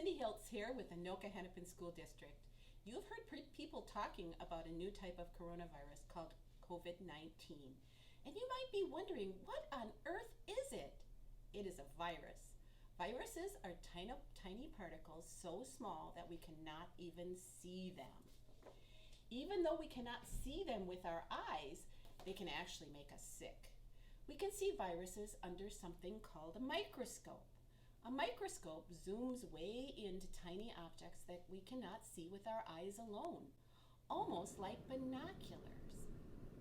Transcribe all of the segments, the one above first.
Cindy Hiltz here with Anoka-Hennepin School District. You've heard people talking about a new type of coronavirus called COVID-19. And you might be wondering, what on earth is it? It is a virus. Viruses are tiny particles so small that we cannot even see them. Even though we cannot see them with our eyes, they can actually make us sick. We can see viruses under something called a microscope. A microscope zooms way into tiny objects that we cannot see with our eyes alone, almost like binoculars.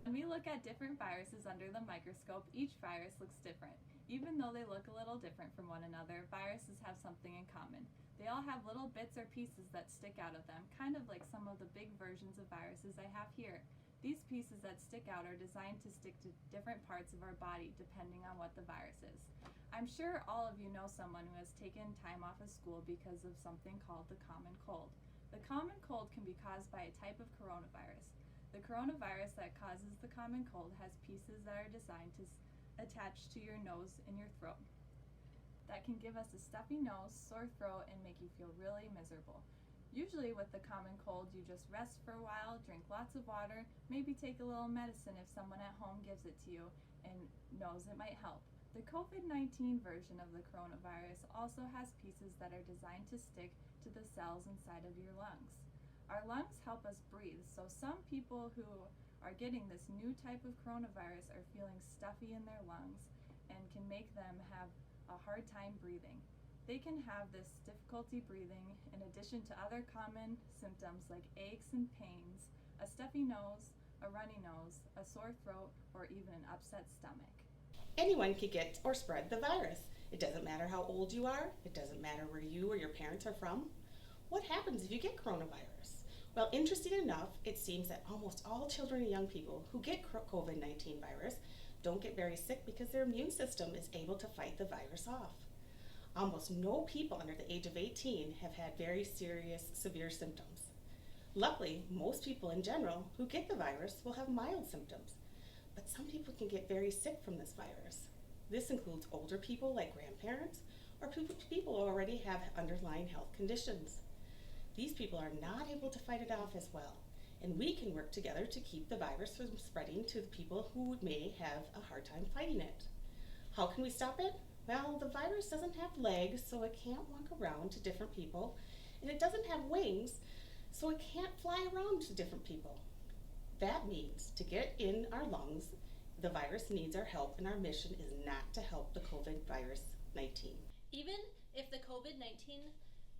When we look at different viruses under the microscope, each virus looks different. Even though they look a little different from one another, viruses have something in common. They all have little bits or pieces that stick out of them, kind of like some of the big versions of viruses I have here. These pieces that stick out are designed to stick to different parts of our body depending on what the virus is. I'm sure all of you know someone who has taken time off of school because of something called the common cold. The common cold can be caused by a type of coronavirus. The coronavirus that causes the common cold has pieces that are designed to attach to your nose and your throat. That can give us a stuffy nose, sore throat, and make you feel really miserable. Usually with the common cold, you just rest for a while, drink lots of water, maybe take a little medicine if someone at home gives it to you and knows it might help. The COVID-19 version of the coronavirus also has pieces that are designed to stick to the cells inside of your lungs. Our lungs help us breathe, so some people who are getting this new type of coronavirus are feeling stuffy in their lungs and can make them have a hard time breathing. They can have this difficulty breathing in addition to other common symptoms like aches and pains, a stuffy nose, a runny nose, a sore throat, or even an upset stomach. Anyone can get or spread the virus. It doesn't matter how old you are. It doesn't matter where you or your parents are from. What happens if you get coronavirus? Well, interesting enough, it seems that almost all children and young people who get COVID-19 virus don't get very sick because their immune system is able to fight the virus off. Almost no people under the age of 18 have had very serious, severe symptoms. Luckily, most people in general who get the virus will have mild symptoms, but some people can get very sick from this virus. This includes older people like grandparents or people who already have underlying health conditions. These people are not able to fight it off as well, and we can work together to keep the virus from spreading to the people who may have a hard time fighting it. How can we stop it? Well, the virus doesn't have legs, so it can't walk around to different people, and it doesn't have wings, so it can't fly around to different people. That means to get in our lungs, the virus needs our help, and our mission is not to help the COVID-19. Even if the COVID-19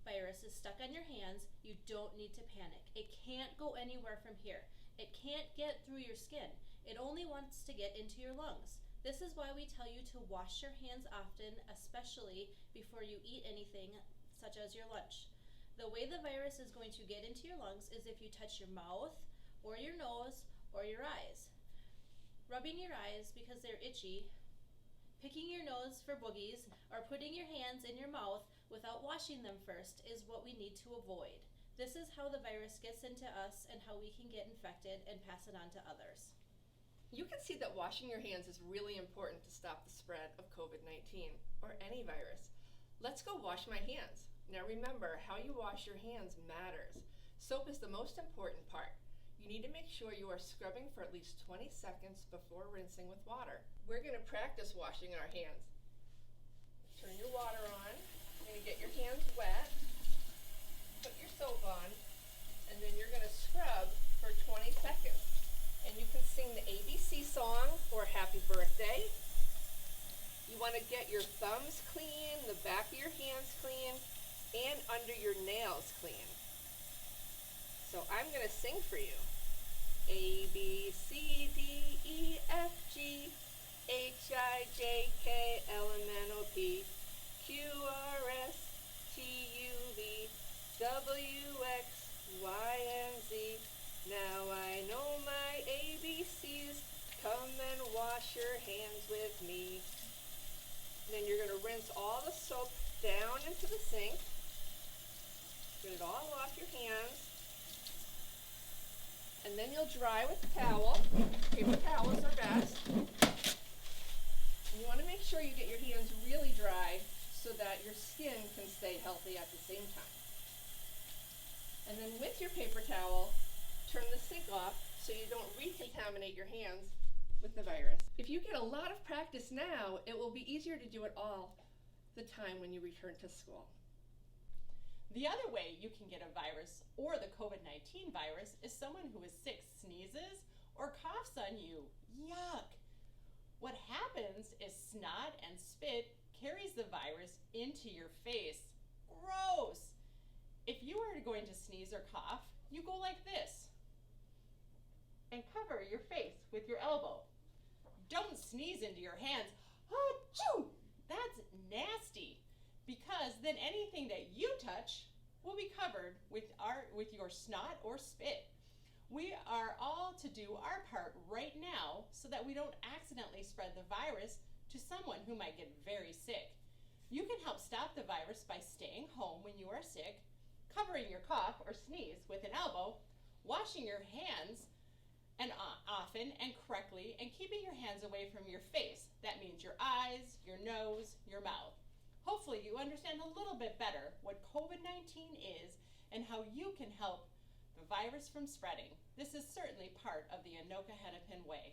virus is stuck on your hands, you don't need to panic. It can't go anywhere from here. It can't get through your skin. It only wants to get into your lungs. This is why we tell you to wash your hands often, especially before you eat anything such as your lunch. The way the virus is going to get into your lungs is if you touch your mouth or your nose or your eyes. Rubbing your eyes because they're itchy, picking your nose for boogies, or putting your hands in your mouth without washing them first is what we need to avoid. This is how the virus gets into us and how we can get infected and pass it on to others. You can see that washing your hands is really important to stop the spread of COVID-19 or any virus. Let's go wash my hands. Now remember, how you wash your hands matters. Soap is the most important part. You need to make sure you are scrubbing for at least 20 seconds before rinsing with water. We're going to practice washing our hands. Turn your water on. You're going to get your hands wet. Put your soap on. And then you're going to scrub for 20 seconds. And you can sing the ABC song or Happy Birthday. You want to get your thumbs clean, the back of your hands clean, and under your nails clean. So I'm going to sing for you. A, B, C, D, E, F, G, H, I, J, K, L, M, N, O, P, Q, R, S, T, U, V, W, X, Y, and Z. Now I know my ABCs. Come and wash your hands with me. And then you're going to rinse all the soap down into the sink. Get it all off your hands. And then you'll dry with a towel. Paper towels are best. And you want to make sure you get your hands really dry so that your skin can stay healthy at the same time. And then with your paper towel, turn the sink off so you don't recontaminate your hands with the virus. If you get a lot of practice now, it will be easier to do it all the time when you return to school. The other way you can get a virus or the COVID-19 virus is someone who is sick sneezes or coughs on you. Yuck! What happens is snot and spit carries the virus into your face. Gross! If you are going to sneeze or cough, you go like this and cover your face with your elbow. Don't sneeze into your hands. Achoo! That's nasty, because then anything that you touch will be covered with your snot or spit. We are all to do our part right now so that we don't accidentally spread the virus to someone who might get very sick. You can help stop the virus by staying home when you are sick, covering your cough or sneeze with an elbow, washing your hands and often and correctly, and keeping your hands away from your face. That means your eyes, your nose, your mouth. Hopefully you understand a little bit better what COVID-19 is and how you can help the virus from spreading. This is certainly part of the Anoka-Hennepin way.